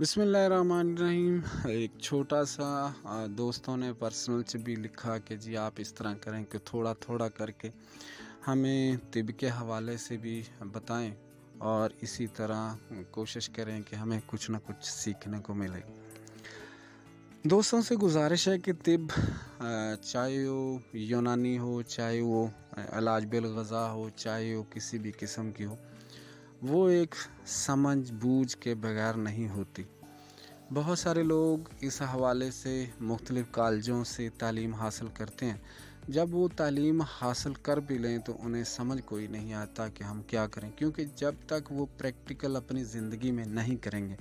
बिस्मिल्लाहिर्रहमानिर्रहीम। एक छोटा सा दोस्तों ने पर्सनल से भी लिखा कि जी आप इस तरह करें कि थोड़ा थोड़ा करके हमें तिब के हवाले से भी बताएं और इसी तरह कोशिश करें कि हमें कुछ ना कुछ सीखने को मिले। दोस्तों से गुजारिश है कि तिब चाहे वो यूनानी हो, चाहे वो इलाज बिल ग़ज़ा हो, चाहे वो किसी भी किस्म की हो, वो एक समझ बूझ के बगैर नहीं होती। बहुत सारे लोग इस हवाले से मुख्तलिफ़ कॉलेजों से तालीम हासिल करते हैं। जब वो तालीम हासिल कर भी लें तो उन्हें समझ कोई नहीं आता कि हम क्या करें, क्योंकि जब तक वो प्रैक्टिकल अपनी ज़िंदगी में नहीं करेंगे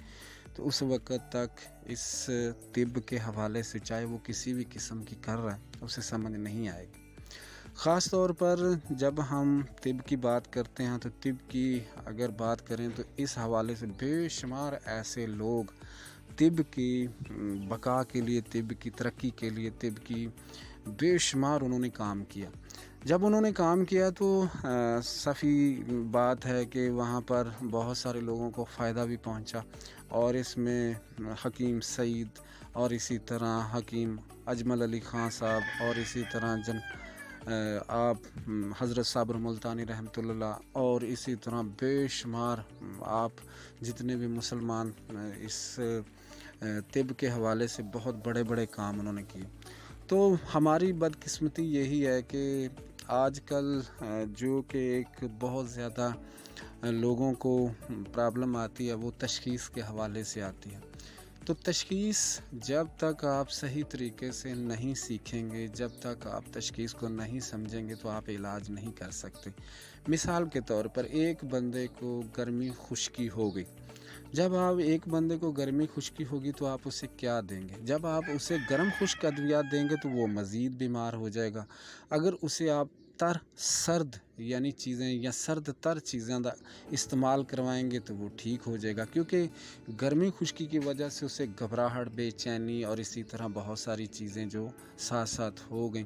तो उस वक़्त तक इस तिब के हवाले से, चाहे वो किसी भी किस्म की कर रहा है, उसे समझ नहीं आएगी। ख़ास तौर पर जब हम तिब की बात करते हैं तो तिब की अगर बात करें तो इस हवाले से बेशुमार ऐसे लोग तिब की बका के लिए, तिब की तरक्की के लिए, तिब की बेशुमार उन्होंने काम किया। जब उन्होंने काम किया तो सफ़ी बात है कि वहाँ पर बहुत सारे लोगों को फ़ायदा भी पहुँचा, और इसमें हकीम सईद और इसी तरह हकीम अजमल अली ख़ान साहब और इसी तरह आप हज़रत साबर मुल्तानी रहमतुल्लाह और इसी तरह बेशुमार आप जितने भी मुसलमान इस तिब के हवाले से बहुत बड़े बड़े काम उन्होंने किए। तो हमारी बदकिस्मती यही है कि आजकल जो कि एक बहुत ज़्यादा लोगों को प्रॉब्लम आती है वो तशख़ीस के हवाले से आती है। तो तशख़ीस जब तक आप सही तरीके से नहीं सीखेंगे, जब तक आप तशख़ीस को नहीं समझेंगे तो आप इलाज नहीं कर सकते। मिसाल के तौर पर एक बंदे को गर्मी खुश्की हो गई, जब आप एक बंदे को गर्मी खुश्की होगी तो आप उसे क्या देंगे? जब आप उसे गर्म खुश्क अद्वियात देंगे तो वो मज़ीद बीमार हो जाएगा। अगर उसे आप तर सर्द यानी चीज़ें या सर्द तर चीज़ें इस्तेमाल करवाएंगे तो वो ठीक हो जाएगा, क्योंकि गर्मी खुश्की की वजह से उसे घबराहट, बेचैनी और इसी तरह बहुत सारी चीज़ें जो साथ साथ हो गई।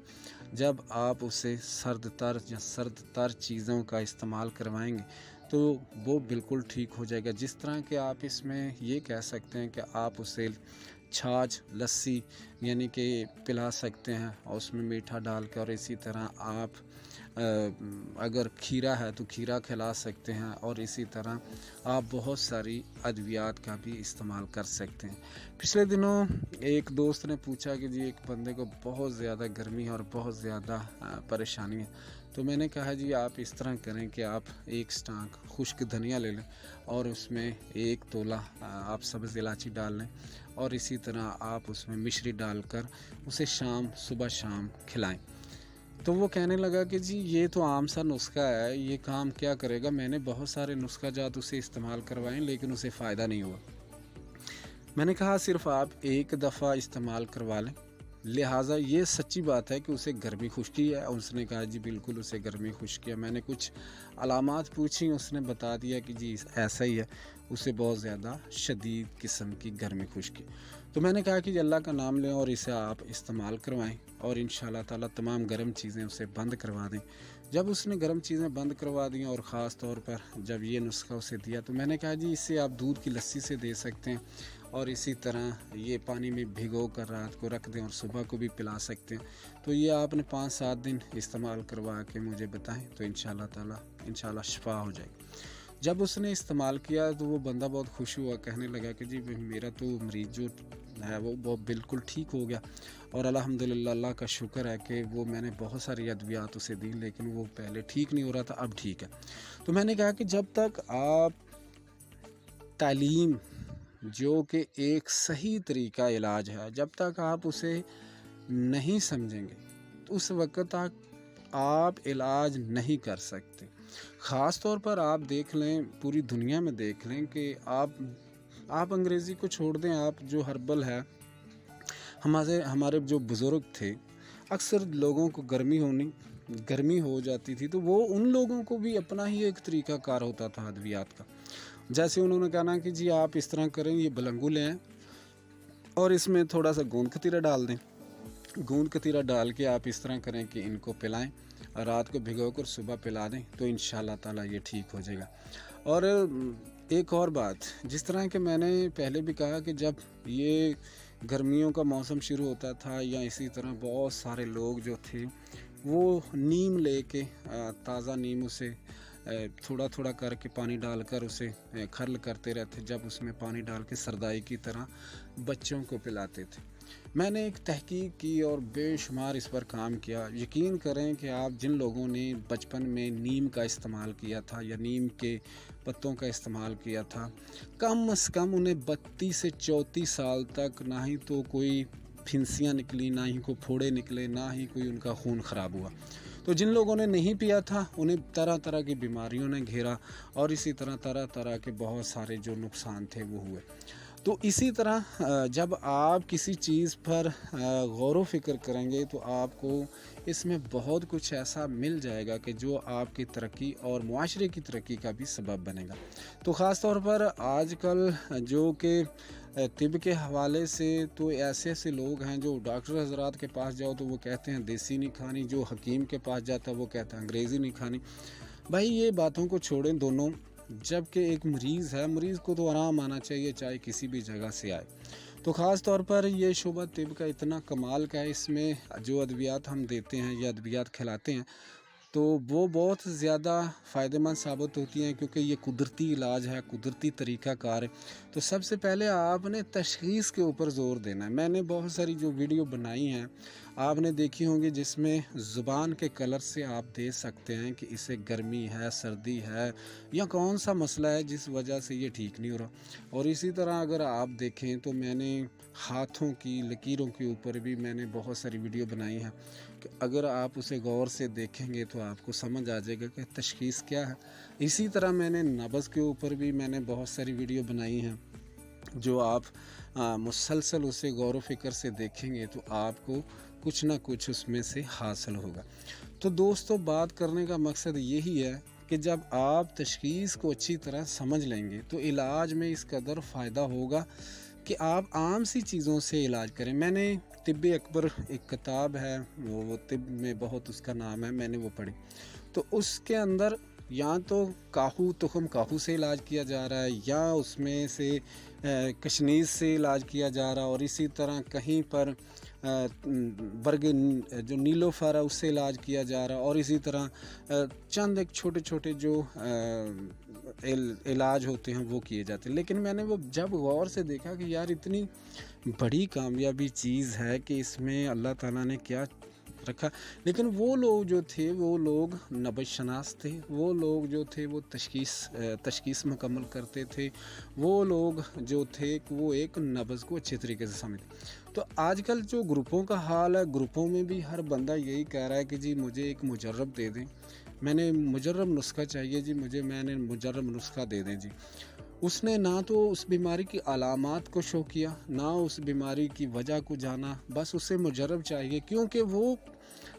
जब आप उसे सर्द तर चीज़ों का इस्तेमाल करवाएंगे तो वो बिल्कुल ठीक हो जाएगा। जिस तरह के आप इसमें ये कह सकते हैं कि आप उसे छाछ, लस्सी यानी कि पिला सकते हैं और उसमें मीठा डाल कर, और इसी तरह आप अगर खीरा है तो खीरा खिला सकते हैं, और इसी तरह आप बहुत सारी अद्वियात का भी इस्तेमाल कर सकते हैं। पिछले दिनों एक दोस्त ने पूछा कि जी एक बंदे को बहुत ज़्यादा गर्मी और बहुत ज़्यादा परेशानी है, तो मैंने कहा जी आप इस तरह करें कि आप एक स्टांक खुश्क धनिया ले लें और उसमें 1 तोला आप सब्ज़ इलायची डाल लें, और इसी तरह आप उसमें मिश्री डालकर उसे सुबह शाम खिलाएं। तो वो कहने लगा कि जी ये तो आम सा नुस्खा है, ये काम क्या करेगा? मैंने बहुत सारे नुस्खा जात उसे इस्तेमाल करवाएं लेकिन उसे फ़ायदा नहीं हुआ। मैंने कहा सिर्फ आप एक दफ़ा इस्तेमाल करवा लें, लिहाजा ये सच्ची बात है कि उसे गर्मी खुश्की है। उसने कहा जी बिल्कुल उसे गर्मी खुश्की है। मैंने कुछ अलामात पूछी, उसने बता दिया कि जी ऐसा ही है, उसे बहुत ज़्यादा शदीद किस्म की गर्मी खुश्की। तो मैंने कहा कि अल्लाह का नाम लें और इसे आप इस्तेमाल करवाएं और इंशाअल्लाह ताला तमाम गर्म चीज़ें उसे बंद करवा दें। जब उसने गर्म चीज़ें बंद करवा दी और ख़ास तौर पर जब ये नुस्खा उसे दिया तो मैंने कहा जी इसे आप दूध की लस्सी से दे सकते हैं, और इसी तरह ये पानी में भिगो कर रात को रख दें और सुबह को भी पिला सकते हैं। तो ये आपने 5-7 दिन इस्तेमाल करवा के मुझे बताएं तो इंशाअल्लाह शिफा हो जाएगी। जब उसने इस्तेमाल किया तो वो बंदा बहुत खुश हुआ, कहने लगा कि जी मेरा तो मरीज़ जो है वो बिल्कुल ठीक हो गया, और अल्हम्दुलिल्लाह अल्लाह का शुक्र है कि वो मैंने बहुत सारी अद्वियात उसे दी लेकिन वो पहले ठीक नहीं हो रहा था, अब ठीक है। तो मैंने कहा कि जब तक आप तालीम जो कि एक सही तरीका इलाज है, जब तक आप उसे नहीं समझेंगे तो उस वक़्त तक आप इलाज नहीं कर सकते। ख़ास तौर पर आप देख लें, पूरी दुनिया में देख लें कि आप अंग्रेज़ी को छोड़ दें, आप जो हर्बल है, हमारे जो बुज़ुर्ग थे, अक्सर लोगों को गर्मी हो जाती थी तो वो उन लोगों को भी अपना ही एक तरीका कार होता था अद्वियात का। जैसे उन्होंने कहा ना कि जी आप इस तरह करें, ये बलंगू लें और इसमें थोड़ा सा गोंद कतीरा डाल दें, गोंद कतीरा डाल के आप इस तरह करें कि इनको पिलाएं, रात को भिगोकर सुबह पिला दें तो इंशाअल्लाह ताला ये ठीक हो जाएगा। और ایک اور بات، جس طرح کہ میں نے پہلے بھی کہا کہ جب یہ گرمیوں کا موسم شروع ہوتا تھا یا اسی طرح بہت سارے لوگ جو تھے وہ نیم لے کے تازہ نیم اسے تھوڑا تھوڑا کر کے پانی ڈال کر اسے کھرل کرتے رہتے، جب اس میں پانی ڈال کے سردائی کی طرح بچوں کو پلاتے تھے۔ میں نے ایک تحقیق کی اور بے شمار اس پر کام کیا۔ یقین کریں کہ آپ جن لوگوں نے بچپن میں نیم کا استعمال کیا تھا یا نیم کے پتوں کا استعمال کیا تھا، کم از کم انہیں 32 سے 34 سال تک نہ ہی تو کوئی پھنسیاں نکلی، نہ ہی کوئی پھوڑے نکلے، نہ ہی کوئی ان کا خون خراب ہوا۔ تو جن لوگوں نے نہیں پیا تھا انہیں طرح طرح کی بیماریوں نے گھیرا اور اسی طرح طرح طرح کے بہت سارے جو نقصان تھے وہ ہوئے۔ تو اسی طرح جب آپ کسی چیز پر غور و فکر کریں گے تو آپ کو اس میں بہت کچھ ایسا مل جائے گا کہ جو آپ کی ترقی اور معاشرے کی ترقی کا بھی سبب بنے گا۔ تو خاص طور پر آج کل جو کہ طب کے حوالے سے تو ایسے لوگ ہیں جو ڈاکٹر حضرات کے پاس جاؤ تو وہ کہتے ہیں دیسی نہیں کھانی، جو حکیم کے پاس جاتا ہے وہ کہتا ہے انگریزی نہیں کھانی۔ بھائی یہ باتوں کو چھوڑیں دونوں، جب کہ ایک مریض ہے، مریض کو تو آرام آنا چاہیے چاہے کسی بھی جگہ سے آئے۔ تو خاص طور پر یہ شعبہ طب کا اتنا کمال کا ہے، اس میں جو ادویات ہم دیتے ہیں یا ادویات کھلاتے ہیں تو وہ بہت زیادہ فائدہ مند ثابت ہوتی ہیں، کیونکہ یہ قدرتی علاج ہے، قدرتی طریقہ کار ہے۔ تو سب سے پہلے آپ نے تشخیص کے اوپر زور دینا ہے۔ میں نے بہت ساری جو ویڈیو بنائی ہیں آپ نے دیکھی ہوں گی، جس میں زبان کے کلر سے آپ دیکھ سکتے ہیں کہ اسے گرمی ہے، سردی ہے یا کون سا مسئلہ ہے جس وجہ سے یہ ٹھیک نہیں ہو رہا۔ اور اسی طرح اگر آپ دیکھیں تو میں نے ہاتھوں کی لکیروں کے اوپر بھی میں نے بہت ساری ویڈیو بنائی ہیں کہ اگر آپ اسے غور سے دیکھیں گے تو آپ کو سمجھ آ جائے گا کہ تشخیص کیا ہے۔ اسی طرح میں نے نبض کے اوپر بھی میں نے بہت ساری ویڈیو بنائی ہیں، جو آپ مسلسل اسے غور و فکر سے دیکھیں گے تو آپ کو کچھ نہ کچھ اس میں سے حاصل ہوگا۔ تو دوستو، بات کرنے کا مقصد یہی ہے کہ جب آپ تشخیص کو اچھی طرح سمجھ لیں گے تو علاج میں اس قدر فائدہ ہوگا کہ آپ عام سی چیزوں سے علاج کریں۔ میں نے طب اکبر ایک کتاب ہے، وہ طب میں بہت اس کا نام ہے، میں نے وہ پڑھی۔ تو اس کے اندر یا تو کاہو تخم کاہو سے علاج کیا جا رہا ہے یا اس میں سے کشنیز سے علاج کیا جا رہا ہے، اور اسی طرح کہیں پر برگ جو نیلوفر ہے اس سے علاج کیا جا رہا ہے، اور اسی طرح چند ایک چھوٹے چھوٹے جو علاج ہوتے ہیں وہ کیے جاتے ہیں۔ لیکن میں نے وہ جب غور سے دیکھا کہ یار اتنی بڑی کامیابی چیز ہے کہ اس میں اللہ تعالیٰ نے کیا رکھا، لیکن وہ لوگ جو تھے وہ لوگ نبض شناس تھے، وہ لوگ جو تھے وہ تشخیص مکمل کرتے تھے، وہ لوگ جو تھے وہ ایک نبض کو اچھے طریقے سے سمجھتے۔ تو آج کل جو گروپوں کا حال ہے، گروپوں میں بھی ہر بندہ یہی کہہ رہا ہے کہ جی مجھے ایک مجرب دے دیں، میں نے مجرب نسخہ چاہیے جی، میں نے مجرب نسخہ دے دیں جی۔ اس نے نہ تو اس بیماری کی علامات کو شو کیا، نہ اس بیماری کی وجہ کو جانا، بس اسے مجرب چاہیے، کیونکہ وہ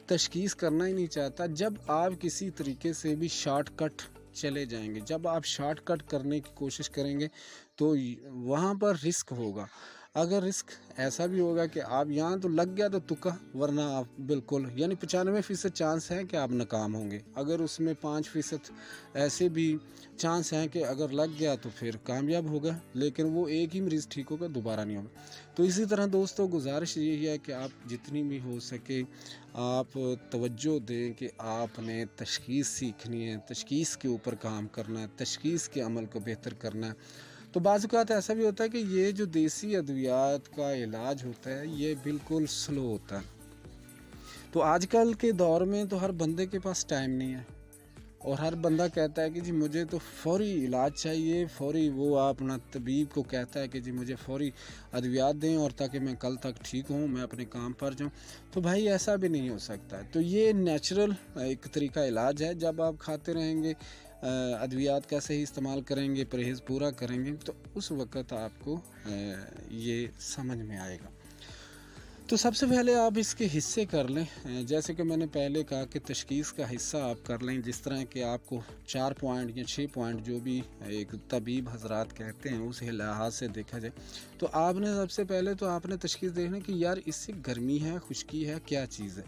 تشخیص کرنا ہی نہیں چاہتا۔ جب آپ کسی طریقے سے بھی شارٹ کٹ چلے جائیں گے، جب آپ شارٹ کٹ کرنے کی کوشش کریں گے تو وہاں پر رسک ہوگا۔ اگر رسک ایسا بھی ہوگا کہ آپ یہاں تو لگ گیا تو تکا، ورنہ آپ بالکل یعنی 95% چانس ہے کہ آپ ناکام ہوں گے۔ اگر اس میں 5% ایسے بھی چانس ہیں کہ اگر لگ گیا تو پھر کامیاب ہوگا، لیکن وہ ایک ہی مریض ٹھیک ہوگا، دوبارہ نہیں ہوگا۔ تو اسی طرح دوستو گزارش یہی ہے کہ آپ جتنی بھی ہو سکے آپ توجہ دیں کہ آپ نے تشخیص سیکھنی ہے، تشخیص کے اوپر کام کرنا ہے، تشخیص کے عمل کو بہتر کرنا ہے۔ تو بعض اوقات ایسا بھی ہوتا ہے کہ یہ جو دیسی ادویات کا علاج ہوتا ہے یہ بالکل سلو ہوتا ہے۔ تو آج کل کے دور میں تو ہر بندے کے پاس ٹائم نہیں ہے، اور ہر بندہ کہتا ہے کہ جی مجھے تو فوری علاج چاہیے، فوری وہ اپنا طبیب کو کہتا ہے کہ جی مجھے فوری ادویات دیں اور تاکہ میں کل تک ٹھیک ہوں، میں اپنے کام پر جاؤں۔ تو بھائی ایسا بھی نہیں ہو سکتا ہے۔ تو یہ نیچرل ایک طریقہ علاج ہے، جب آپ کھاتے رہیں گے، ادویات کا صحیح استعمال کریں گے، پرہیز پورا کریں گے، تو اس وقت آپ کو یہ سمجھ میں آئے گا۔ تو سب سے پہلے آپ اس کے حصے کر لیں، جیسے کہ میں نے پہلے کہا کہ تشخیص کا حصہ آپ کر لیں، جس طرح کہ آپ کو 4 پوائنٹ یا 6 پوائنٹ جو بھی ایک طبیب حضرات کہتے ہیں اس لحاظ سے دیکھا جائے، تو آپ نے سب سے پہلے تو آپ نے تشخیص دیکھنا کہ یار اس سے گرمی ہے، خشکی ہے، کیا چیز ہے۔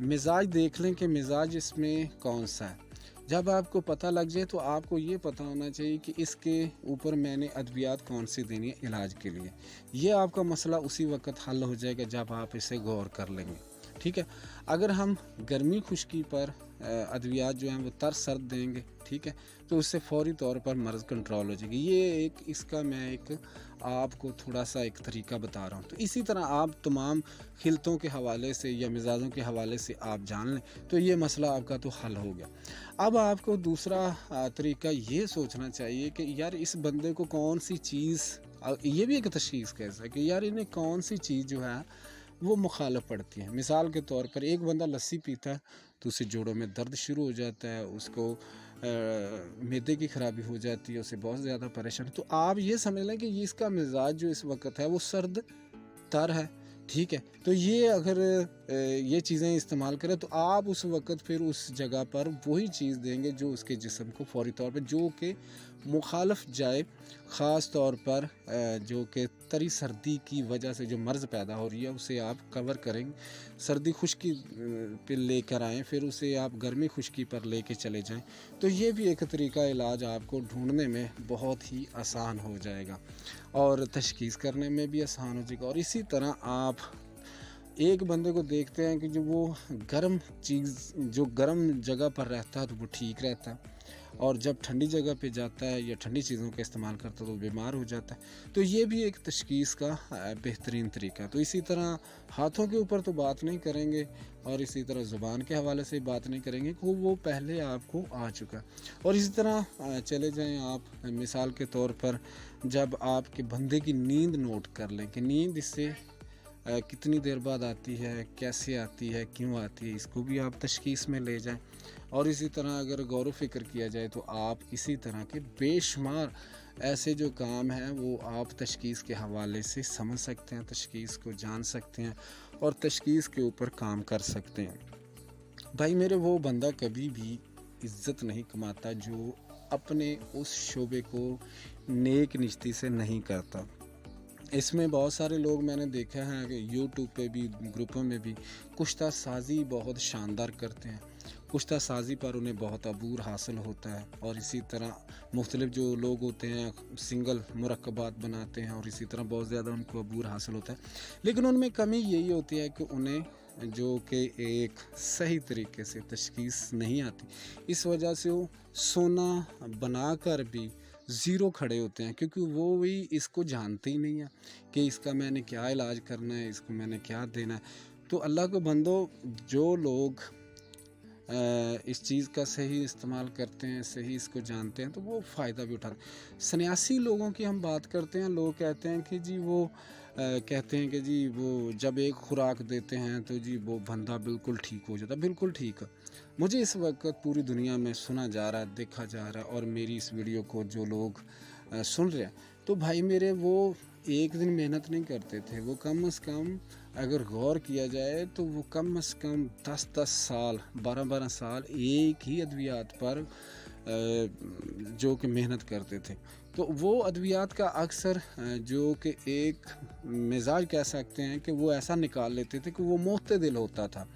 مزاج دیکھ لیں کہ مزاج اس میں کون سا ہے۔ जब आपको पता लग जाए तो आपको ये पता होना चाहिए कि इसके ऊपर मैंने अद्वियात कौन सी देनी है इलाज के लिए। ये आपका मसला उसी वक्त हल हो जाएगा जब आप इसे गौर कर लेंगे, ठीक है। अगर हम गर्मी खुश्की पर अद्वियात जो हैं वो तर सर्द देंगे, ठीक है, तो उससे फौरी तौर पर मर्ज़ कंट्रोल हो जाएगी। ये एक इसका मैं एक आपको थोड़ा सा एक तरीका बता रहा हूँ। तो इसी तरह आप तमाम खिलतों के हवाले से या मिजाजों के हवाले से आप जान लें तो ये मसला आपका तो हल हो गया। अब आपको दूसरा तरीका ये सोचना चाहिए कि यार इस बंदे को कौन सी चीज़, ये भी एक तशख़ीस कैसा है कि यार इन्हें कौन सी चीज़ जो है वो मुखालफ पड़ती है। मिसाल के तौर पर एक बंदा लस्सी पीता है तो उसे जोड़ों में दर्द शुरू हो जाता है, उसको मैदे की ख़राबी हो जाती है, उसे बहुत ज़्यादा परेशान। तो आप ये समझ लें कि ये इसका मिजाज जो इस वक्त है वो सर्द तर है, ठीक है। तो ये अगर ये चीज़ें इस्तेमाल करें तो आप उस वक्त फिर उस जगह पर वही चीज़ देंगे जो उसके जिस्म को फौरी तौर पर जो कि मुखालफ जाए, ख़ास तौर पर जो कि तरी सर्दी की वजह से जो मर्ज़ पैदा हो रही है उसे आप कवर करेंगे। सर्दी खुश्की पे लेकर आएँ, फिर उसे आप गर्मी खुश्की पर लेके चले जाएं, तो ये भी एक तरीका इलाज आपको ढूंढने में बहुत ही आसान हो जाएगा और तशख़ीस करने में भी आसान हो जाएगा। और इसी तरह आप एक बंदे को देखते हैं कि जो वो गर्म चीज़ जो गर्म जगह पर रहता है तो वो ठीक रहता है, और जब ठंडी जगह पे जाता है या ठंडी चीज़ों का इस्तेमाल करता है तो बीमार हो जाता है। तो ये भी एक तशख़ीस का बेहतरीन तरीका है। तो इसी तरह हाथों के ऊपर तो बात नहीं करेंगे और इसी तरह ज़ुबान के हवाले से बात नहीं करेंगे कि वो पहले आपको आ चुका। और इसी तरह चले जाएं आप मिसाल के तौर पर जब आपके बंदे की नींद नोट कर लें कि नींद इससे कितनी देर बाद आती है, कैसे आती है, क्यों आती है, इसको भी आप तशख़ीस में ले जाएं। और इसी तरह अगर गौर व फिक्र किया जाए तो आप इसी तरह के बेशुमार ऐसे जो काम हैं वो आप तशख़ीस के हवाले से समझ सकते हैं, तशख़ीस को जान सकते हैं और तशख़ीस के ऊपर काम कर सकते हैं। भाई मेरे, वो बंदा कभी भी इज़्ज़त नहीं कमाता जो अपने उस शोबे को नेक नियति से नहीं करता। इसमें बहुत सारे लोग मैंने देखा है कि यूट्यूब पे भी, ग्रुपों में भी कुश्ता साज़ी बहुत शानदार करते हैं। कुश्ता साज़ी पर उन्हें बहुत अबूर हासिल होता है और इसी तरह मुख्तलिफ़ जो लोग होते हैं सिंगल मुरक्कबात बनाते हैं और इसी तरह बहुत ज़्यादा उनको अबूर हासिल होता है। लेकिन उनमें कमी यही होती है कि उन्हें जो कि एक सही तरीके से तशख़ीस नहीं आती। इस वजह से वो सोना बनाकर भी ज़ीरो खड़े होते हैं, क्योंकि वो भी इसको जानते ही नहीं है कि इसका मैंने क्या इलाज करना है, इसको मैंने क्या देना है। तो अल्लाह को बंदो, जो लोग इस चीज़ का सही इस्तेमाल करते हैं, सही इसको जानते हैं, तो वो फ़ायदा भी उठाते हैं। सन्यासी लोगों की हम बात करते हैं, लोग कहते हैं कि जी वो कहते हैं कि जी वो जब एक खुराक देते हैं तो जी वो बंदा बिल्कुल ठीक हो जाता है। बिल्कुल ठीक है। मुझे इस वक्त पूरी दुनिया में सुना जा रहा है, देखा जा रहा है, और मेरी इस वीडियो को जो लोग सुन रहे हैं, तो भाई मेरे वो एक दिन मेहनत नहीं करते थे। वो कम से कम अगर गौर किया जाए तो वो कम से कम 10-10 साल, 12-12 साल एक ही अद्वियात पर जो कि मेहनत करते थे। तो वो अद्वियात का अक्सर जो कि एक मिजाज कह सकते हैं कि वो ऐसा निकाल लेते थे कि वो मुतदिल होता था।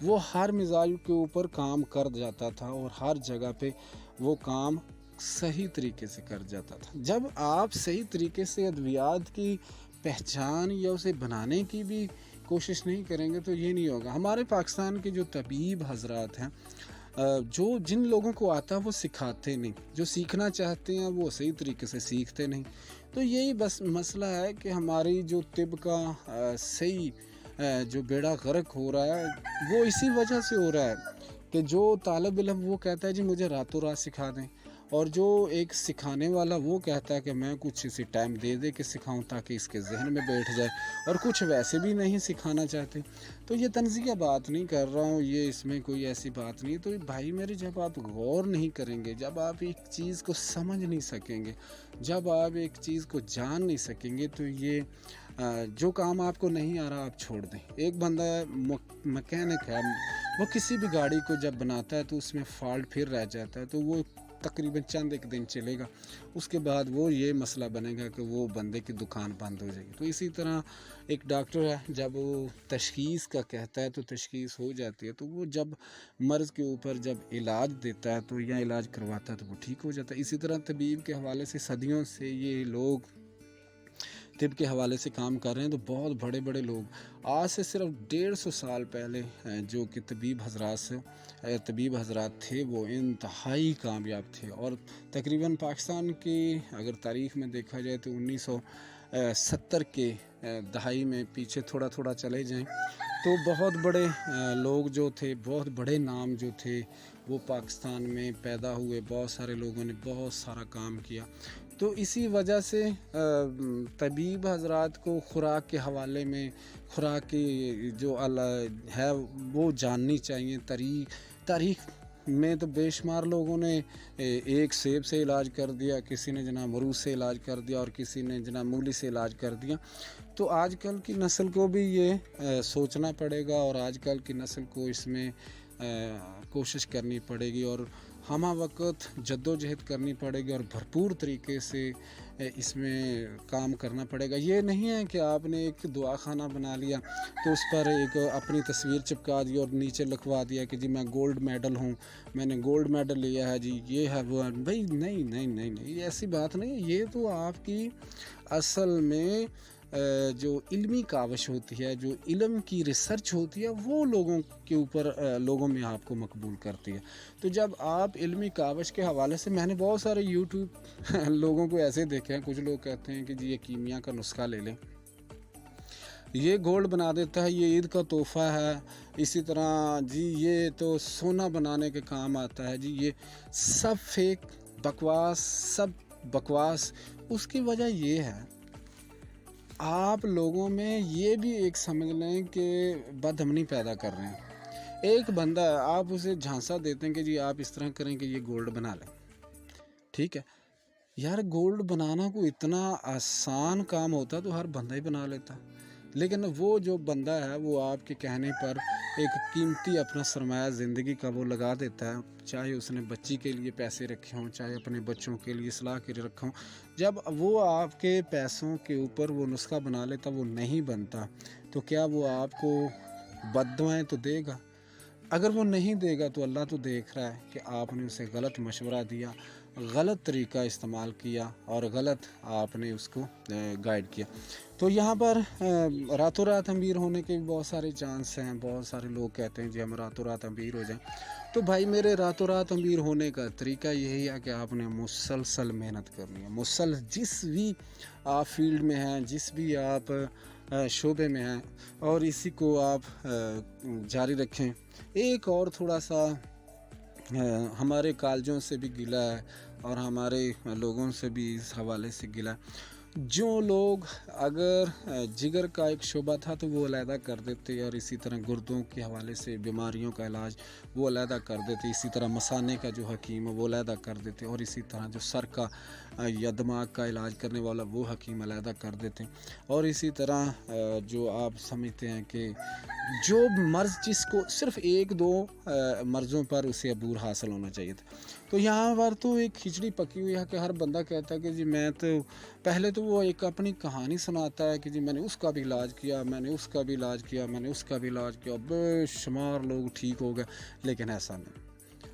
वो हर मिजाज के ऊपर काम कर जाता था और हर जगह पे वो काम सही तरीके से कर जाता था। जब आप सही तरीके से अद्वियात की पहचान या उसे बनाने की भी कोशिश नहीं करेंगे तो ये नहीं होगा। हमारे पाकिस्तान के जो तबीब हजरात हैं, जो जिन लोगों को आता है वो सिखाते नहीं, जो सीखना चाहते हैं वो सही तरीके से सीखते नहीं। तो यही बस मसला है कि हमारी जो तिब का सही जो बेड़ा गर्क हो रहा है वो इसी वजह से हो रहा है कि जो तालिब इल्म वो कहता है जी मुझे रातों रात सिखा दें, और जो एक सिखाने वाला वो कहता है कि मैं कुछ इसी टाइम दे के सिखाऊं ताकि इसके जहन में बैठ जाए, और कुछ वैसे भी नहीं सिखाना चाहते। तो ये तंज़िया बात नहीं कर रहा हूँ, ये इसमें कोई ऐसी बात नहीं। तो भाई मेरे, जब आप गौर नहीं करेंगे, जब आप एक चीज़ को समझ नहीं सकेंगे, जब आप एक चीज़ को जान नहीं सकेंगे, तो ये जो काम आपको नहीं आ रहा आप छोड़ दें। एक बंदा मैकेनिक है, वो किसी भी गाड़ी को जब बनाता है तो उसमें फॉल्ट फिर रह जाता है, तो वो तकरीबन चंद एक दिन चलेगा, उसके बाद वो ये मसला बनेगा कि वो बंदे की दुकान बंद हो जाएगी। तो इसी तरह एक डॉक्टर है, जब वो तशख़ीस का कहता है तो तशख़ीस हो जाती है, तो वो जब मर्ज़ के ऊपर जब इलाज देता है तो या इलाज करवाता है तो वो ठीक हो जाता है। इसी तरह तबीब के हवाले से सदियों से ये लोग तिब के हवाले से काम कर रहे हैं। तो बहुत बड़े बड़े लोग आज से सिर्फ 150 साल पहले जो कि तबीब हजरात थे वो इंतहाई कामयाब थे। और तकरीबन पाकिस्तान की अगर तारीख़ में देखा जाए तो 1970 के दहाई में पीछे थोड़ा थोड़ा चले जाएं तो बहुत बड़े लोग जो थे, बहुत बड़े नाम जो थे वो पाकिस्तान में पैदा हुए। बहुत सारे लोगों ने बहुत सारा काम किया। तो इसी वजह से तबीब हजरात को खुराक के हवाले में खुराक की जो है वो जाननी चाहिए। तारीख में तो बेशुमार लोगों ने एक सेब से इलाज कर दिया, किसी ने जनाब मरूद से इलाज कर दिया और किसी ने जनाब मूली से इलाज कर दिया। तो आजकल की नस्ल को भी ये सोचना पड़ेगा और आजकल की नस्ल को इसमें कोशिश करनी पड़ेगी और हमा वक्त जद्दोजहद करनी पड़ेगी और भरपूर तरीके से इसमें काम करना पड़ेगा। ये नहीं है कि आपने एक दुआ खाना बना लिया तो उस पर एक अपनी तस्वीर चिपका दी और नीचे लिखवा दिया कि जी मैं गोल्ड मेडल हूँ, मैंने गोल्ड मेडल लिया है, जी ये है वो है। भाई नहीं नहीं नहीं नहीं, ऐसी बात नहीं। ये तो आपकी असल में जो इल्मी काविश होती है, जो इल्म की रिसर्च होती है, वो लोगों के ऊपर लोगों में आपको मकबूल करती है। तो जब आप इल्मी काविश के हवाले से, मैंने बहुत सारे यूट्यूब लोगों को ऐसे देखे हैं, कुछ लोग कहते हैं कि जी ये कीमिया का नुस्खा ले लें, ये गोल्ड बना देता है, ये ईद का तोहफ़ा है, इसी तरह जी ये तो सोना बनाने के काम आता है, जी ये सब फेक बकवास, सब बकवास। उसकी वजह ये है, आप लोगों में ये भी एक समझ लें कि बदअमनी पैदा कर रहे हैं। एक बंदा है, आप उसे झांसा देते हैं कि जी आप इस तरह करें कि ये गोल्ड बना लें, ठीक है यार, गोल्ड बनाना कोई इतना आसान काम होता तो हर बंदा ही बना लेता। लेकिन वो जो बंदा है वो आपके कहने पर एक कीमती अपना सरमाया ज़िंदगी का वो लगा देता है, चाहे उसने बच्ची के लिए पैसे रखे हों, चाहे अपने बच्चों के लिए सलाह के लिए रखा हों। जब वो आपके पैसों के ऊपर वो नुस्खा बना लेता, वो नहीं बनता, तो क्या वो आपको बद्दुआएं तो देगा? अगर वो नहीं देगा तो अल्लाह तो देख रहा है कि आपने उसे गलत मशवरा दिया, गलत तरीका इस्तेमाल किया और गलत आपने उसको गाइड किया। तो यहाँ पर रातों रात अमीर होने के भी बहुत सारे चांस हैं। बहुत सारे लोग कहते हैं जी हम रातों रात अमीर हो जाएं। तो भाई मेरे, रातों रात अमीर होने का तरीका यही है कि आपने मुसलसल मेहनत करनी है। जिस भी आप फील्ड में हैं, जिस भी आप शोबे में हैं, और इसी को आप जारी रखें। एक और थोड़ा सा हमारे कॉलेजों से भी गिला है और हमारे लोगों से भी इस हवाले से गिला है। जो लोग अगर जिगर का एक शोबा था तो वो अलहदा कर देते, और इसी तरह गुर्दों के हवाले से बीमारियों का इलाज वो अलहदा कर देते, इसी तरह मसाने का जो हकीम है वो अलहदा कर देते, और इसी तरह जो सर का या दिमाग का इलाज करने वाला वो हकीम अलहदा कर देते। और इसी तरह जो आप समझते हैं कि जो मर्ज़ जिसको सिर्फ़ एक दो मर्ज़ों पर उसे अबूर हासिल होना चाहिए था, तो यहाँ पर तो एक खिचड़ी पकी हुई है कि हर बंदा कहता है कि जी मैं तो पहले तो वो एक अपनी कहानी सुनाता है कि जी मैंने उसका भी इलाज किया, मैंने उसका भी इलाज किया, मैंने उसका भी इलाज किया, बेशुमार लोग ठीक हो गए। लेकिन ऐसा नहीं,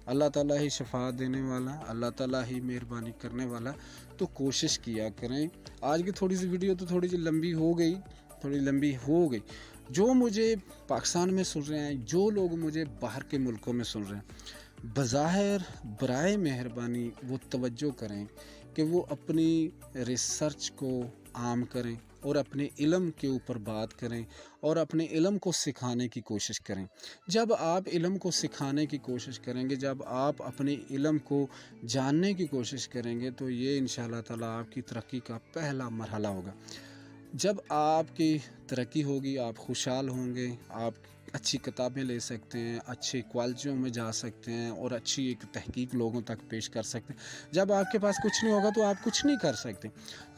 अल्लाह ताला ही शफा देने वाला, अल्लाह ताला ही मेहरबानी करने वाला। तो कोशिश किया करें। आज की थोड़ी सी वीडियो तो थोड़ी सी लंबी हो गई। जो मुझे पाकिस्तान में सुन रहे हैं, जो लोग मुझे बाहर के मुल्कों में सुन रहे हैं, बज़ाहिर बराए मेहरबानी वो तवज्जो करें कि वो अपनी रिसर्च को आम करें और अपने इल्म के ऊपर बात करें और अपने इल्म को सिखाने की कोशिश करें। जब आप इल्म को सिखाने की कोशिश करेंगे, जब आप अपने इल्म को जानने की कोशिश करेंगे, तो ये इंशाअल्लाह ताला आपकी तरक्की का पहला मरहला होगा। जब आपकी तरक्की होगी, आप खुशहाल होंगे, आप अच्छी किताबें ले सकते हैं, अच्छे कॉलेजों में जा सकते हैं और अच्छी एक तहकीक लोगों तक पेश कर सकते हैं। जब आपके पास कुछ नहीं होगा तो आप कुछ नहीं कर सकते।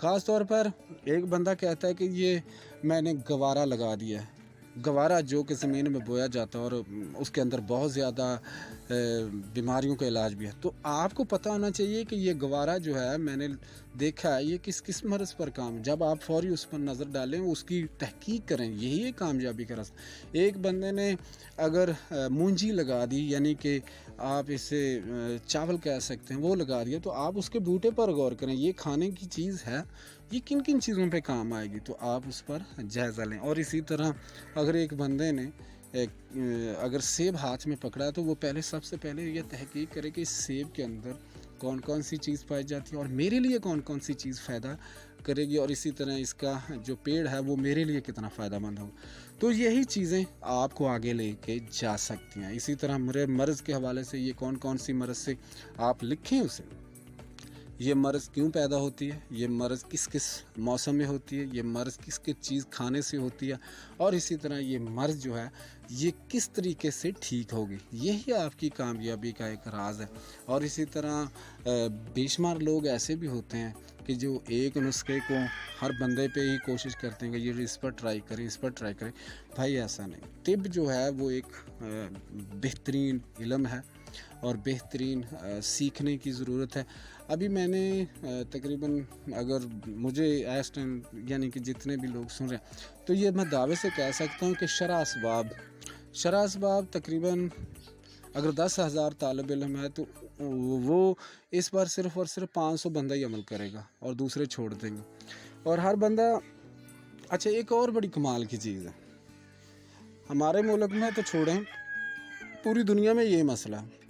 ख़ास तौर पर एक बंदा कहता है कि ये मैंने गवारा लगा दिया है, गवारा जो कि ज़मीन में बोया जाता है और उसके अंदर बहुत ज़्यादा बीमारियों का इलाज भी है। तो आपको पता होना चाहिए कि ये गवारा जो है, मैंने देखा है ये किस किस मर्ज़ पर काम, जब आप फ़ौरी उस पर नज़र डालें, उसकी तहकीक करें, यही है कामयाबी का रास्ता। एक बंदे ने अगर मूंजी लगा दी, यानी कि आप इसे चावल कह सकते हैं, वो लगा दिया, तो आप उसके बूटे पर गौर करें, ये खाने की चीज़ है, ये किन किन चीज़ों पे काम आएगी, तो आप उस पर जायज़ा लें। और इसी तरह अगर एक बंदे ने अगर सेब हाथ में पकड़ा, तो वो पहले सबसे पहले ये तहकीक करे कि इस सेब के अंदर कौन कौन सी चीज़ पाई जाती है और मेरे लिए कौन कौन सी चीज़ फ़ायदा करेगी, और इसी तरह इसका जो पेड़ है वो मेरे लिए कितना फ़ायदेमंद होगा। तो यही चीज़ें आपको आगे लेके जा सकती हैं। इसी तरह मेरे मर्ज़ के हवाले से ये कौन कौन सी मर्ज़ से आप लिखें उसे, ये मर्ज़ क्यों पैदा होती है, ये मर्ज़ किस किस मौसम में होती है, ये मर्ज़ किस किस चीज़ खाने से होती है, और इसी तरह ये मर्ज़ जो है ये किस तरीके से ठीक होगी, यही आपकी कामयाबी का एक राज है। और इसी तरह बेशुमार लोग ऐसे भी होते हैं कि जो एक नुस्खे को हर बंदे पे ही कोशिश करते हैं कि ये इस पर ट्राई करें, इस पर ट्राई करें। भाई ऐसा नहीं, तिब जो है वो एक बेहतरीन इल्म है और बेहतरीन सीखने की ज़रूरत है। अभी मैंने तकरीबन, अगर मुझे इस टाइम यानी कि जितने भी लोग सुन रहे हैं, तो ये मैं दावे से कह सकता हूँ कि शरह असबाब तकरीबन अगर 10,000 तालिब इल्म है, तो वो इस बार सिर्फ़ और सिर्फ 500 बंदा ही अमल करेगा और दूसरे छोड़ देंगे। और हर बंदा, अच्छा एक और बड़ी कमाल की चीज़ है, हमारे मुल्क में तो छोड़ें, पूरी दुनिया में यही मसला है,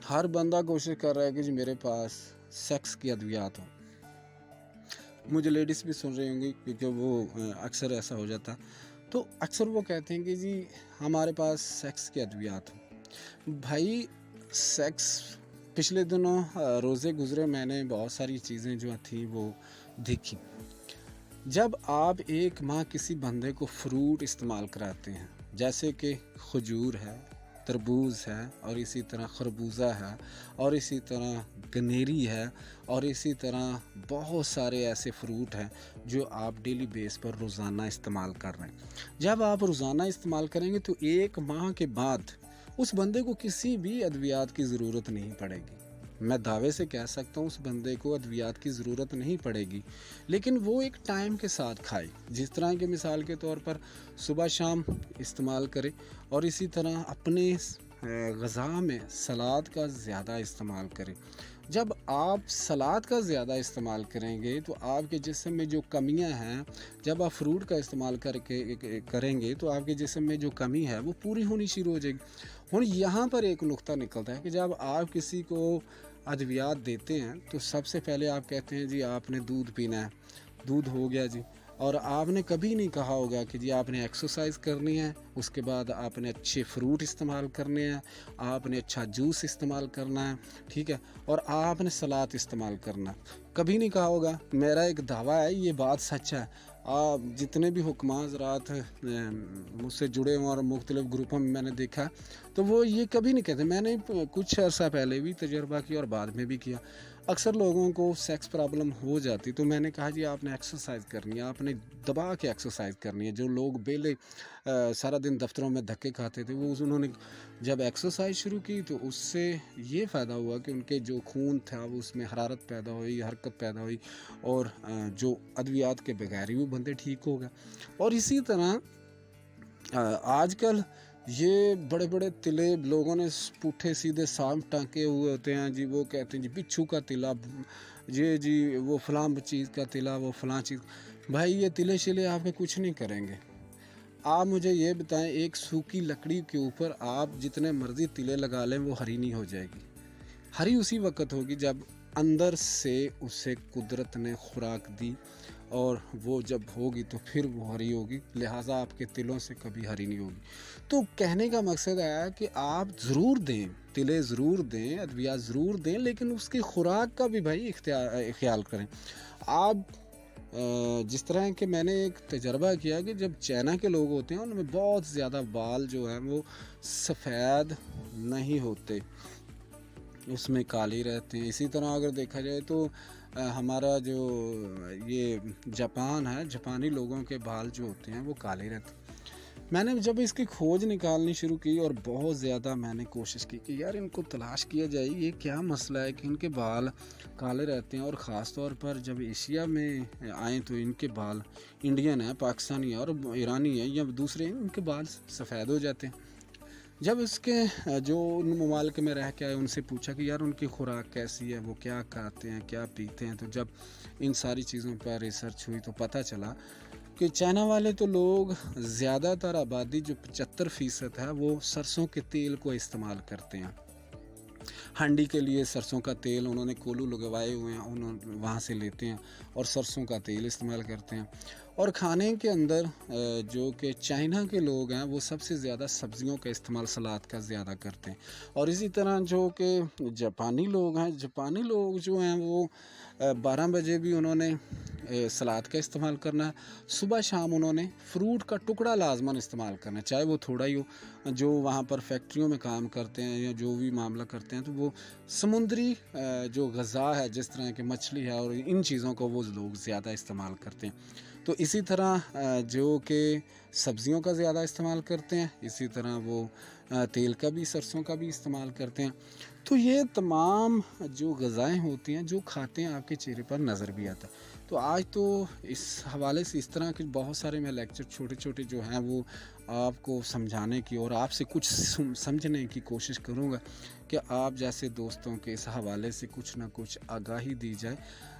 हर बंदा कोशिश कर रहा है कि जी मेरे पास सेक्स की अद्वियात हो। मुझे लेडीज़ भी सुन रही होंगी क्योंकि वो अक्सर ऐसा हो जाता, तो अक्सर वो कहते हैं कि जी हमारे पास सेक्स की अद्वियात हो। भाई सेक्स, पिछले दिनों रोज़े गुज़रे, मैंने बहुत सारी चीज़ें जो थी वो देखी। जब आप एक माँ किसी बंदे को फ्रूट इस्तेमाल कराते हैं, जैसे कि खजूर है, तरबूज है, और इसी तरह खरबूजा है, और इसी तरह गनेरी है, और इसी तरह बहुत सारे ऐसे फ्रूट हैं जो आप डेली बेस पर रोज़ाना इस्तेमाल कर रहे हैं। जब आप रोज़ाना इस्तेमाल करेंगे तो एक माह के बाद उस बंदे को किसी भी अद्वियात की ज़रूरत नहीं पड़ेगी। मैं दावे से कह सकता हूँ उस बंदे को अद्वियात की ज़रूरत नहीं पड़ेगी, लेकिन वो एक टाइम के साथ खाए, जिस तरह के मिसाल के तौर पर सुबह शाम इस्तेमाल करे, और इसी तरह अपने ग़ज़ा में सलाद का ज़्यादा इस्तेमाल करें। जब आप सलाद का ज़्यादा इस्तेमाल करेंगे तो आपके जिस्म में जो कमियां हैं, जब आप फ्रूट का इस्तेमाल करेंगे तो आपके जिस्म में जो कमी है वो पूरी होनी शुरू हो जाएगी। और यहाँ पर एक नुक्ता निकलता है कि जब आप किसी को अद्वियात देते हैं तो सबसे पहले आप कहते हैं जी आपने दूध पीना है, दूध हो गया जी, और आपने कभी नहीं कहा होगा कि जी आपने एक्सरसाइज करनी है, उसके बाद आपने अच्छे फ्रूट इस्तेमाल करने हैं, आपने अच्छा जूस इस्तेमाल करना है, ठीक है, और आपने सलाद इस्तेमाल करना, कभी नहीं कहा होगा। मेरा एक दावा है, ये बात सच है। आप जितने भी हुक्मा हज़रात मुझसे जुड़े हुए और मुख्तलिफ़ ग्रुपों में मैंने देखा, तो वो ये कभी नहीं कहते। मैंने कुछ अर्सा पहले भी तजर्बा किया और बाद में भी किया। अक्सर लोगों को सेक्स प्रॉब्लम हो जाती, तो मैंने कहा जी आपने एक्सरसाइज करनी है, आपने दबा के एक्सरसाइज करनी है। जो लोग बेले सारा दिन दफ्तरों में धक्के खाते थे, वो उन्होंने जब एक्सरसाइज शुरू की तो उससे ये फ़ायदा हुआ कि उनके जो खून था वो उसमें हरारत पैदा हुई, हरकत पैदा हुई, और जो अद्वियात के बगैर ही वो बंदे ठीक हो गए। और इसी तरह आजकल ये बड़े बड़े तिले लोगों ने पुट्ठे सीधे सांप टाँके हुए होते हैं जी, वो कहते हैं जी बिच्छू का तिला, ये जी वो फलां चीज़ का तिला, वो फलां चीज़। भाई ये तिले शिले आपके कुछ नहीं करेंगे। आप मुझे ये बताएं, एक सूखी लकड़ी के ऊपर आप जितने मर्जी तिले लगा लें वो हरी नहीं हो जाएगी। हरी उसी वक्त होगी जब अंदर से उसे कुदरत ने खुराक दी, और वो जब होगी तो फिर वो हरी होगी। लिहाजा आपके तिलों से कभी हरी नहीं होगी। तो कहने का मकसद है कि आप ज़रूर दें, तिले ज़रूर दें, अद्विया ज़रूर दें, लेकिन उसकी खुराक का भी भाई ख्याल करें। आप जिस तरह के मैंने एक तजर्बा किया कि जब चाइना के लोग होते हैं उनमें बहुत ज़्यादा बाल जो हैं वो सफ़ेद नहीं होते, उसमें काली रहते हैं। इसी तरह अगर देखा जाए तो हमारा जो ये जापान है, जापानी लोगों के बाल जो होते हैं वो काले रहते हैं। मैंने जब इसकी खोज निकालनी शुरू की और बहुत ज़्यादा मैंने कोशिश की कि यार इनको तलाश किया जाए, ये क्या मसला है कि इनके बाल काले रहते हैं, और ख़ास तौर पर जब एशिया में आए तो इनके बाल, इंडियन है, पाकिस्तानी है और ईरानी है या दूसरे हैं, इनके बाल सफ़ेद हो जाते हैं। जब इसके जो उन ममालिक में रह के आए उनसे पूछा कि यार उनकी खुराक कैसी है, वो क्या खाते हैं, क्या पीते हैं, तो जब इन सारी चीज़ों पर रिसर्च हुई तो पता चला कि चाइना वाले तो लोग, ज़्यादातर आबादी जो 75% है, वो सरसों के तेल को इस्तेमाल करते हैं। हांडी के लिए सरसों का तेल उन्होंने कोल्हू लगवाए हुए हैं, उन्होंने वहाँ से लेते हैं और सरसों का तेल इस्तेमाल करते हैं। और खाने के अंदर जो कि चाइना के लोग हैं वो सबसे ज़्यादा सब्जियों का इस्तेमाल सलाद का ज़्यादा करते हैं। और इसी तरह जो कि जापानी लोग हैं, जापानी लोग जो हैं वो 12 बजे भी उन्होंने सलाद का इस्तेमाल करना है, सुबह शाम उन्होंने फ्रूट का टुकड़ा लाजमन इस्तेमाल करना है, चाहे वो थोड़ा ही हो। जो वहाँ पर फैक्ट्रियों में काम करते हैं या जो भी मामला करते हैं तो वो समुद्री जो ग़िज़ा है, जिस तरह की मछली है और इन चीज़ों को वो लोग ज़्यादा इस्तेमाल करते हैं। तो इसी तरह जो कि सब्ज़ियों का ज़्यादा इस्तेमाल करते हैं, इसी तरह वो तेल का भी, सरसों का भी इस्तेमाल करते हैं। तो ये तमाम जो ग़िज़ाएँ होती हैं जो खाते हैं आपके चेहरे पर नज़र भी आता है। तो आज तो इस हवाले से इस तरह के बहुत सारे मैं लेक्चर छोटे-छोटे जो हैं वो आपको समझाने की और आपसे कुछ समझने की कोशिश करूँगा कि आप जैसे दोस्तों के इस हवाले से कुछ ना कुछ आगाही दी जाए।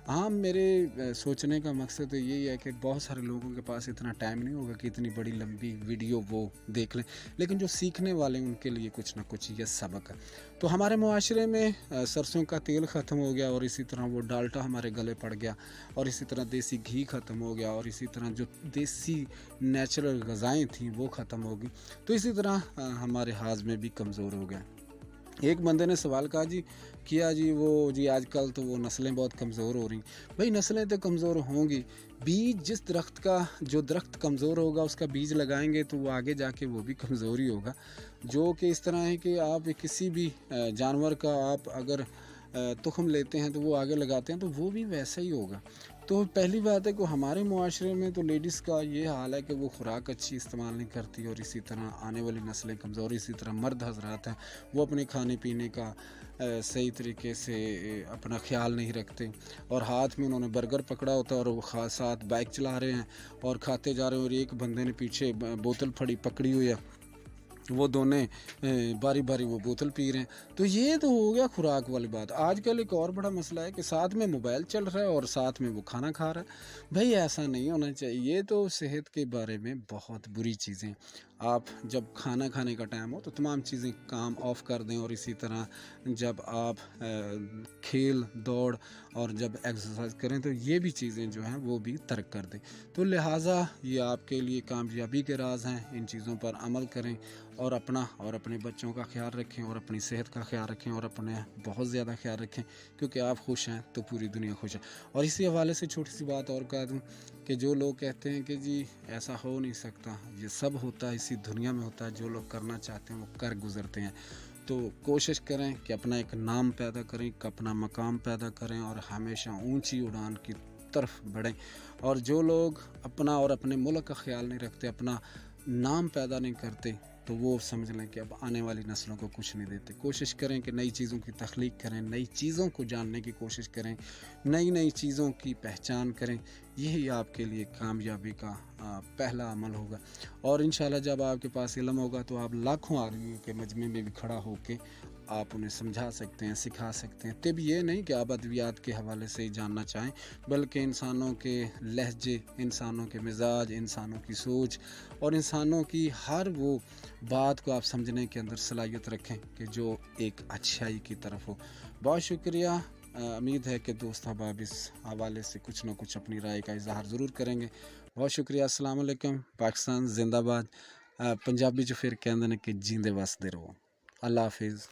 हाँ, मेरे सोचने का मकसद तो यही है कि बहुत सारे लोगों के पास इतना टाइम नहीं होगा कि इतनी बड़ी लंबी वीडियो वो देख लें, लेकिन जो सीखने वाले उनके लिए कुछ ना कुछ ये सबक है। तो हमारे मुआशरे में सरसों का तेल ख़त्म हो गया और इसी तरह वो डाल्डा हमारे गले पड़ गया, और इसी तरह देसी घी ख़त्म हो गया, और इसी तरह जो देसी नेचुरल ग़िज़ाएँ थीं वो ख़त्म हो गई। तो इसी तरह हमारे हाज़मे भी कमज़ोर हो गया। एक बंदे ने सवाल कहा जी, किया जी, वो जी आजकल तो वो नस्लें बहुत कमज़ोर हो रही। भाई नस्लें तो कमज़ोर होंगी, बीज जिस दरख्त का, जो दरख्त कमज़ोर होगा उसका बीज लगाएंगे तो वो आगे जाके वो भी कमज़ोर ही होगा। जो कि इस तरह है कि आप किसी भी जानवर का आप अगर तुख़्म लेते हैं तो वो आगे लगाते हैं तो वो भी वैसा ही होगा। तो पहली बात है कि हमारे मुआशरे में तो लेडीज़ का ये हाल है कि वो खुराक अच्छी इस्तेमाल नहीं करती, और इसी तरह आने वाली नस्लें कमज़ोर। इसी तरह मर्द हज़रात हैं वो अपने खाने पीने का सही तरीके से अपना ख्याल नहीं रखते, और हाथ में उन्होंने बर्गर पकड़ा होता है और वो साथ बाइक चला रहे हैं और खाते जा रहे हैं, और एक बंदे ने पीछे बोतल पकड़ी हुई है, वो दोनों बारी बारी वो बोतल पी रहे हैं। तो ये तो हो गया खुराक वाली बात। आजकल एक और बड़ा मसला है कि साथ में मोबाइल चल रहा है और साथ में वो खाना खा रहा है। भाई ऐसा नहीं होना चाहिए, ये तो सेहत के बारे में बहुत बुरी चीज़ें। आप जब खाना खाने का टाइम हो तो तमाम चीज़ें काम ऑफ कर दें, और इसी तरह जब आप खेल दौड़ और जब एक्सरसाइज करें तो ये भी चीज़ें जो हैं वो भी तर्क कर दें। तो लिहाजा ये आपके लिए कामयाबी के राज हैं, इन चीज़ों पर अमल करें और अपना और अपने बच्चों का ख्याल रखें और अपनी सेहत का ख्याल रखें और अपने बहुत ज़्यादा ख्याल रखें, क्योंकि आप खुश हैं तो पूरी दुनिया खुश है। और इसी हवाले से छोटी सी बात और कह दूँ कि जो लोग कहते हैं कि जी ऐसा हो नहीं सकता, ये सब होता है, इसी दुनिया में होता है, जो लोग करना चाहते हैं वो कर गुज़रते हैं। तो कोशिश करें कि अपना एक नाम पैदा करें, कि अपना मकाम पैदा करें और हमेशा ऊंची उड़ान की तरफ बढ़ें। और जो लोग अपना और अपने मुल्क का ख्याल नहीं रखते, अपना नाम पैदा नहीं करते, तो वो समझ लें कि अब आने वाली नस्लों को कुछ नहीं देते। कोशिश करें कि नई चीज़ों की तख्लीक करें, नई चीज़ों को जानने की कोशिश करें, नई नई चीज़ों की पहचान करें। यही आपके लिए कामयाबी का पहला अमल होगा। और इंशाल्लाह जब आपके पास इल्म होगा तो आप लाखों आदमियों के मजमे में भी खड़ा होकर आप उन्हें समझा सकते हैं, सिखा सकते हैं। तब ये नहीं कि आप अद्वियात के हवाले से ही जानना चाहें, बल्कि इंसानों के लहजे, इंसानों के मिजाज, इंसानों की सोच और इंसानों की हर वो बात को आप समझने के अंदर सलाहियत रखें कि जो एक अच्छाई की तरफ हो। बहुत शुक्रिया। उम्मीद है कि दोस्त अहबाब इस हवाले से कुछ ना कुछ अपनी राय का इजहार ज़रूर करेंगे। बहुत शुक्रिया। अस्सलाम वालेकुम। पाकिस्तान जिंदाबाद। पंजाबी च फिर कहते हैं कि जींदे वसदे रहो। अल्लाह हाफिज़।